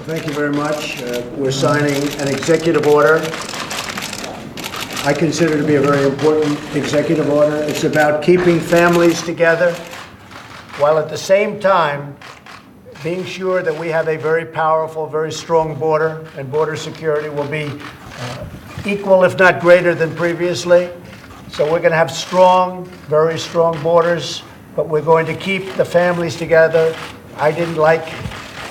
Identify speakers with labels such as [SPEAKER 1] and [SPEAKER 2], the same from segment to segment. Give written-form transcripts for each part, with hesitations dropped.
[SPEAKER 1] Thank you very much. We're signing an executive order. I consider it to be a very important executive order. It's about keeping families together, while at the same time being sure that we have a very powerful, very strong border, and border security will be equal, if not greater, than previously. So we're going to have strong, very strong borders, but we're going to keep the families together. I didn't like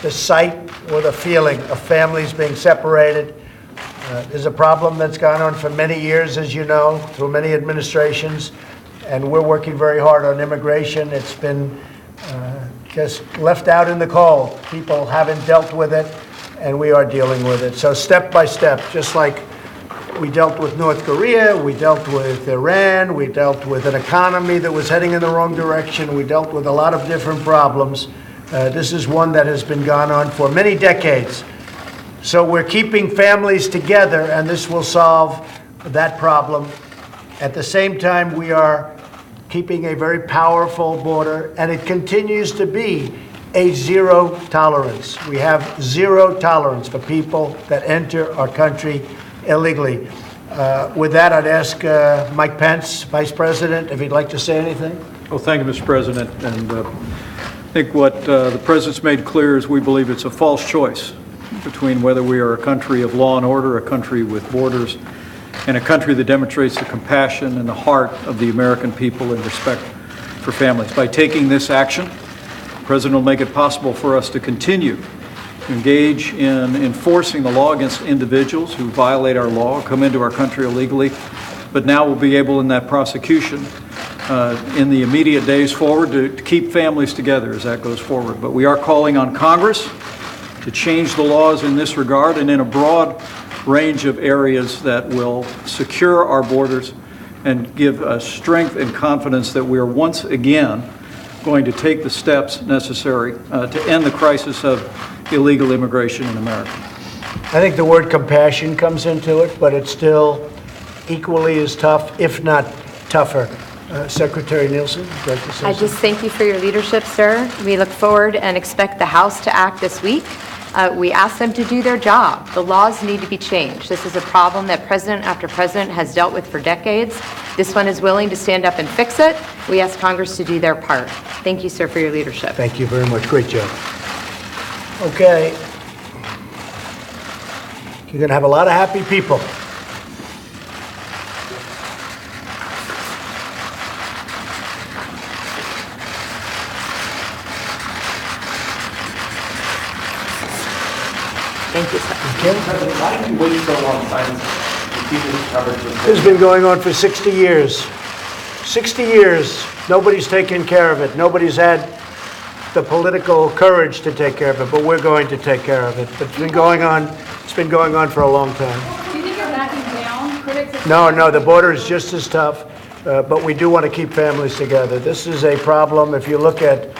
[SPEAKER 1] the sight or the feeling of families being separated. There's a problem that's gone on for many years, as you know, through many administrations, and we're working very hard on immigration. It's been just left out in the cold. People haven't dealt with it, and we are dealing with it. So step by step, just like we dealt with North Korea, we dealt with Iran, we dealt with an economy that was heading in the wrong direction, we dealt with a lot of different problems. This is one that has been gone on for many decades. So we're keeping families together, and this will solve that problem. At the same time, we are keeping a very powerful border, and it continues to be a zero tolerance. We have zero tolerance for people that enter our country illegally. With that, I'd ask Mike Pence, Vice President, if he'd like to say anything.
[SPEAKER 2] Well, thank you, Mr. President. And I think what the President's made clear is we believe it's a false choice between whether we are a country of law and order, a country with borders, and a country that demonstrates the compassion and the heart of the American people and respect for families. By taking this action, the President will make it possible for us to continue to engage in enforcing the law against individuals who violate our law, come into our country illegally, but now we'll be able in that prosecution in the immediate days forward to keep families together as that goes forward. But we are calling on Congress to change the laws in this regard and in a broad range of areas that will secure our borders and give us strength and confidence that we are once again going to take the steps necessary to end the crisis of illegal immigration in America.
[SPEAKER 1] I think the word compassion comes into it, but it's still equally as tough, if not tougher. Secretary Nielsen, would you like to say
[SPEAKER 3] I just thank you for your leadership, sir. We look forward and expect the House to act this week. We ask them to do their job. The laws need to be changed. This is a problem that president after president has dealt with for decades. This one is willing to stand up and fix it. We ask Congress to do their part. Thank you, sir, for your leadership.
[SPEAKER 1] Thank you very much. Great job. Okay. You're going to have a lot of happy people.
[SPEAKER 3] Thank you, sir.
[SPEAKER 4] President, why did you wait so long signing impeachment coverage?
[SPEAKER 1] This has been going on for 60 years. 60 years, nobody's taken care of it. Nobody's had the political courage to take care of it, but we're going to take care of it. But it's been going on for a long time.
[SPEAKER 5] Do you think you're backing down? Critics
[SPEAKER 1] No, the border is just as tough, but we do want to keep families together. This is a problem. If you look at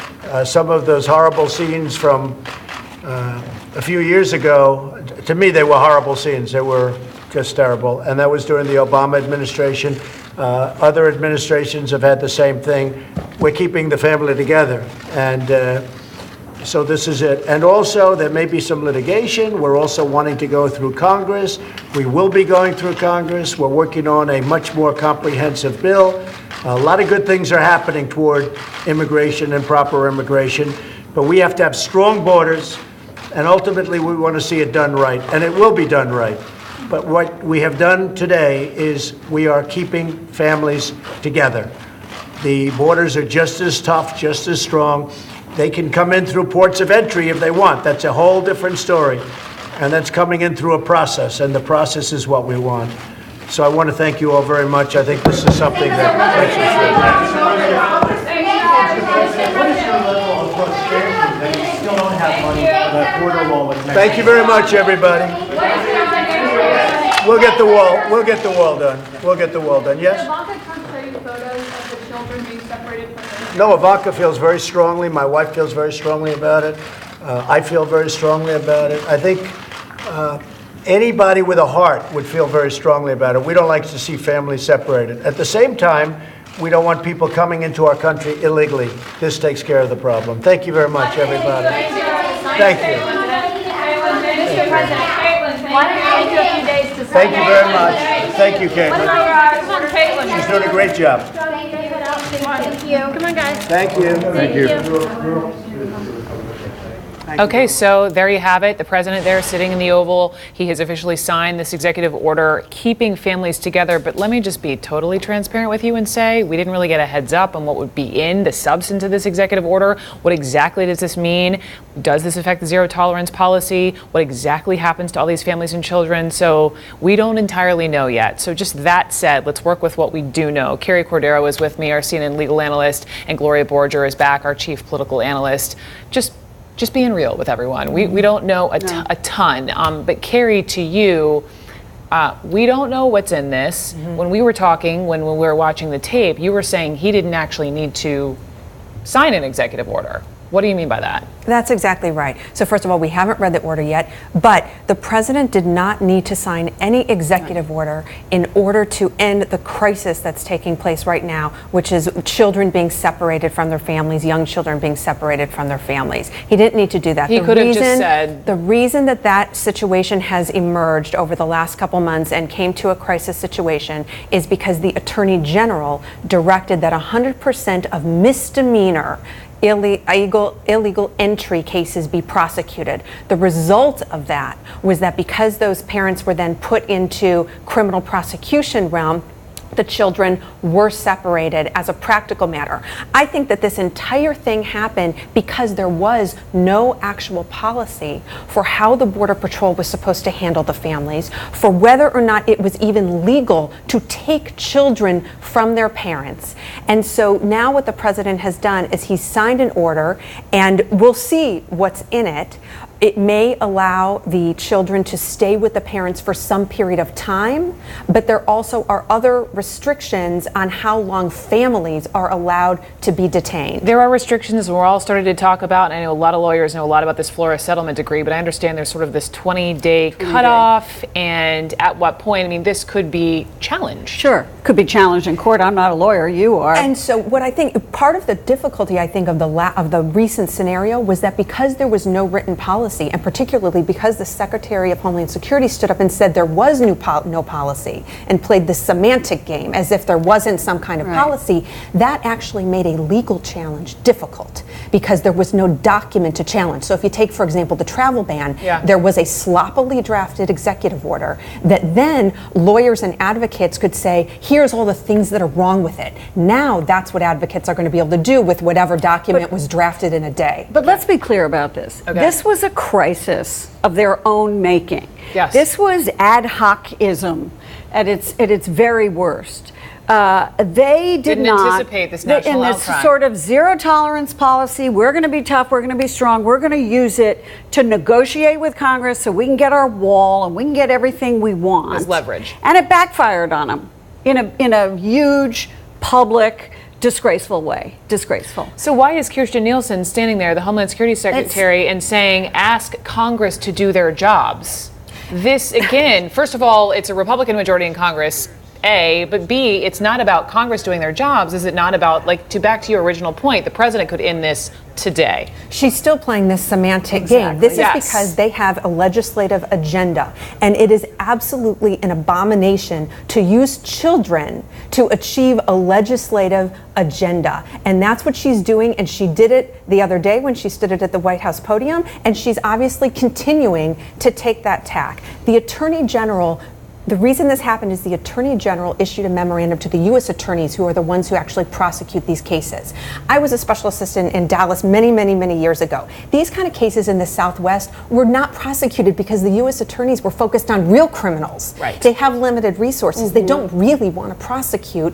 [SPEAKER 1] some of those horrible scenes from a few years ago, to me, they were horrible scenes. They were just terrible. And that was during the Obama administration. Other administrations have had the same thing. We're keeping the family together. And so this is it. And also, there may be some litigation. We're also wanting to go through Congress. We will be going through Congress. We're working on a much more comprehensive bill. A lot of good things are happening toward immigration and proper immigration. But we have to have strong borders. And ultimately, we want to see it done right, and it will be done right. But what we have done today is we are keeping families together. The borders are just as tough, just as strong. They can come in through ports of entry if they want. That's a whole different story. And that's coming in through a process, and the process is what we want. So I want to thank you all very much. I think this is something that makes us feel good. Thank you very much, everybody. We'll get the wall. We'll get the wall done. We'll get the wall done. Yes?
[SPEAKER 5] Ivanka Trump showed you photos of the children being separated from their
[SPEAKER 1] No, Ivanka feels very strongly. My wife feels very strongly about it. I feel very strongly about it. I think anybody with a heart would feel very strongly about it. We don't like to see families separated. At the same time, we don't want people coming into our country illegally. This takes care of the problem. Thank you very much, everybody. Thank you.
[SPEAKER 5] Mr. President, Caitlin, why don't you take you a few days to
[SPEAKER 1] Thank you very much. Thank you, Caitlin.
[SPEAKER 5] Come on, Caitlin.
[SPEAKER 1] She's doing a great job.
[SPEAKER 5] Thank you. Come on, guys.
[SPEAKER 1] Thank you. Thank you.
[SPEAKER 6] Okay, so there you have it. The president there sitting in the Oval. He has officially signed this executive order keeping families together. But let me just be totally transparent with you and say we didn't really get a heads up on what would be in the substance of this executive order. What exactly does this mean? Does this affect the zero tolerance policy? What exactly happens to all these families and children? So we don't entirely know yet. So just that said, let's work with what we do know. Carrie Cordero is with me, our CNN legal analyst, and Gloria Borger is back, our chief political analyst. Just being real with everyone. We don't know a ton. But Carrie, to you, we don't know what's in this. When we were talking, when we were watching the tape, you were saying he didn't actually need to sign an executive order. What do you mean by that?
[SPEAKER 7] That's exactly right. So first of all, we haven't read the order yet, but the president did not need to sign any executive order in order to end the crisis that's taking place right now, which is children being separated from their families, young children being separated from their families. He didn't need to do that.
[SPEAKER 6] He could have just said...
[SPEAKER 7] The reason that situation has emerged over the last couple months and came to a crisis situation is because the Attorney General directed that 100% of misdemeanor illegal entry cases be prosecuted. The result of that was that because those parents were then put into criminal prosecution realm, the children were separated as a practical matter. I think that this entire thing happened because there was no actual policy for how the Border Patrol was supposed to handle the families, for whether or not it was even legal to take children from their parents. And so now what the president has done is he's signed an order, and we'll see what's in it. It may allow the children to stay with the parents for some period of time, but there also are other restrictions on how long families are allowed to be detained.
[SPEAKER 6] There are restrictions we're all starting to talk about, and I know a lot of lawyers know a lot about this Flores settlement decree, but I understand there's sort of this 20-day cutoff, and at what point, I mean, this could be challenged.
[SPEAKER 8] Sure, could be challenged in court. I'm not a lawyer, you are.
[SPEAKER 7] And so what I think, part of the difficulty, I think, of the recent scenario was that because there was no written policy, and particularly because the Secretary of Homeland Security stood up and said there was no policy and played the semantic game as if there wasn't some kind of policy, that actually made a legal challenge difficult because there was no document to challenge. So if you take, for example, the travel ban, there was a sloppily drafted executive order that then lawyers and advocates could say, here's all the things that are wrong with it. Now that's what advocates are going to be able to do with whatever document was drafted in a day.
[SPEAKER 8] But let's be clear about this.
[SPEAKER 6] Okay.
[SPEAKER 8] This was a crisis of their own making.
[SPEAKER 6] Yes.
[SPEAKER 8] This was ad hocism at its very worst. They
[SPEAKER 6] Didn't
[SPEAKER 8] not
[SPEAKER 6] anticipate this national
[SPEAKER 8] in this
[SPEAKER 6] outcry.
[SPEAKER 8] sort of zero tolerance policy. We're going to be tough. We're going to be strong. We're going to use it to negotiate with Congress so we can get our wall and we can get everything we want.
[SPEAKER 6] As leverage.
[SPEAKER 8] And it backfired on them in a huge public, disgraceful way. Disgraceful.
[SPEAKER 6] So why is Kirstjen Nielsen standing there, the Homeland Security Secretary, and saying, ask Congress to do their jobs? This, again, first of all, it's a Republican majority in Congress, A, but B, it's not about Congress doing their jobs. Is it not about, back to your original point, the president could end this today?
[SPEAKER 7] She's still playing this semantic game. This is because they have a legislative agenda, and it is absolutely an abomination to use children to achieve a legislative agenda. And that's what she's doing, and she did it the other day when she stood at the White House podium, and she's obviously continuing to take that tack. The Attorney General, the reason this happened is the Attorney General issued a memorandum to the U.S. attorneys, who are the ones who actually prosecute these cases. I was a special assistant in Dallas many years ago. These kind of cases in the Southwest were not prosecuted because the U.S. attorneys were focused on real criminals.
[SPEAKER 6] Right.
[SPEAKER 7] They have limited resources. They don't really want to prosecute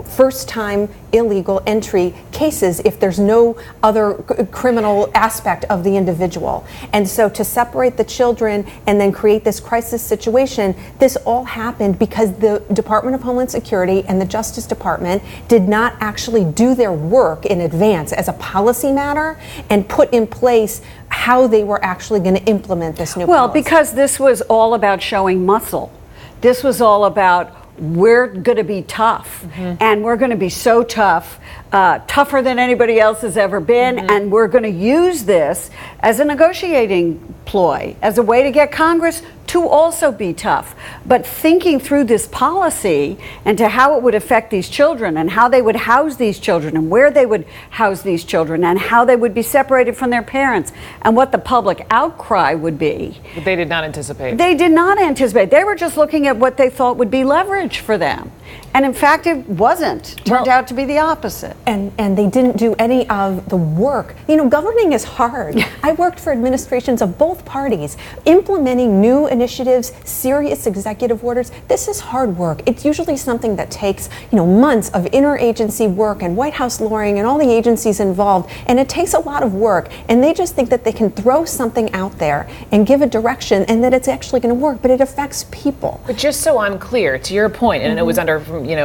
[SPEAKER 7] first-time illegal entry cases if there's no other criminal aspect of the individual. And so to separate the children and then create this crisis situation, this all happened because the Department of Homeland Security and the Justice Department did not actually do their work in advance as a policy matter and put in place how they were actually going to implement this new policy.
[SPEAKER 8] Well, because this was all about showing muscle. This was all about we're going to be tough, and we're going to be so tough, tougher than anybody else has ever been, and we're going to use this as a negotiating ploy, as a way to get Congress to also be tough. But thinking through this policy and to how it would affect these children and how they would house these children and where they would house these children and how they would be separated from their parents and what the public outcry would be.
[SPEAKER 6] But they did not anticipate.
[SPEAKER 8] They did not anticipate. They were just looking at what they thought would be leverage for them. And in fact, it wasn't. Turned out to be the opposite.
[SPEAKER 7] And they didn't do any of the work. You know, governing is hard. I worked for administrations of both parties. Implementing new initiatives, serious executive orders, this is hard work. It's usually something that takes, months of interagency work and White House lawyering and all the agencies involved. And it takes a lot of work. And they just think that they can throw something out there and give a direction and that it's actually going to work. But it affects people.
[SPEAKER 6] But just so I'm clear, to your point, and it was under,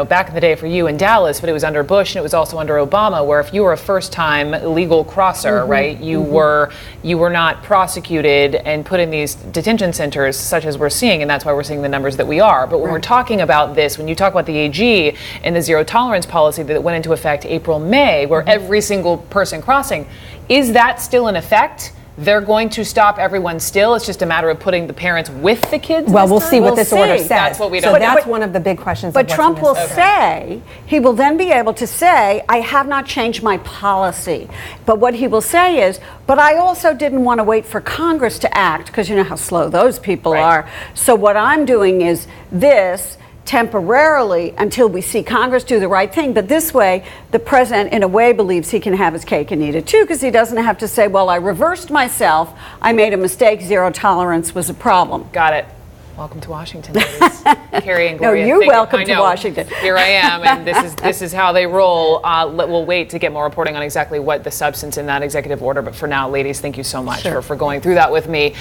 [SPEAKER 6] back in the day for you in Dallas, but it was under Bush and it was also under Obama, where if you were a first-time illegal crosser, right, you were not prosecuted and put in these detention centers such as we're seeing, and that's why we're seeing the numbers that we are. But when we're talking about this, when you talk about the AG and the zero tolerance policy that went into effect April, May, where every single person crossing, is that still in effect? They're going to stop everyone still. It's just a matter of putting the parents with the kids.
[SPEAKER 7] Well, we'll see what this order says.
[SPEAKER 6] That's what we don't
[SPEAKER 7] So
[SPEAKER 6] know.
[SPEAKER 7] that's one of the big questions.
[SPEAKER 8] But Trump will say, he will then be able to say, I have not changed my policy. But what he will say is, but I also didn't want to wait for Congress to act, because you know how slow those people are. So what I'm doing is this, temporarily until we see Congress do the right thing. But this way, the president, in a way, believes he can have his cake and eat it too, because he doesn't have to say, well, I reversed myself, I made a mistake, zero tolerance was a problem.
[SPEAKER 6] Got it. Welcome to Washington, ladies. Carrie and Gloria.
[SPEAKER 8] No, you're welcome to Washington.
[SPEAKER 6] Here I am, and this is how they roll. We'll wait to get more reporting on exactly what the substance in that executive order. But for now, ladies, thank you so much for going through that with me.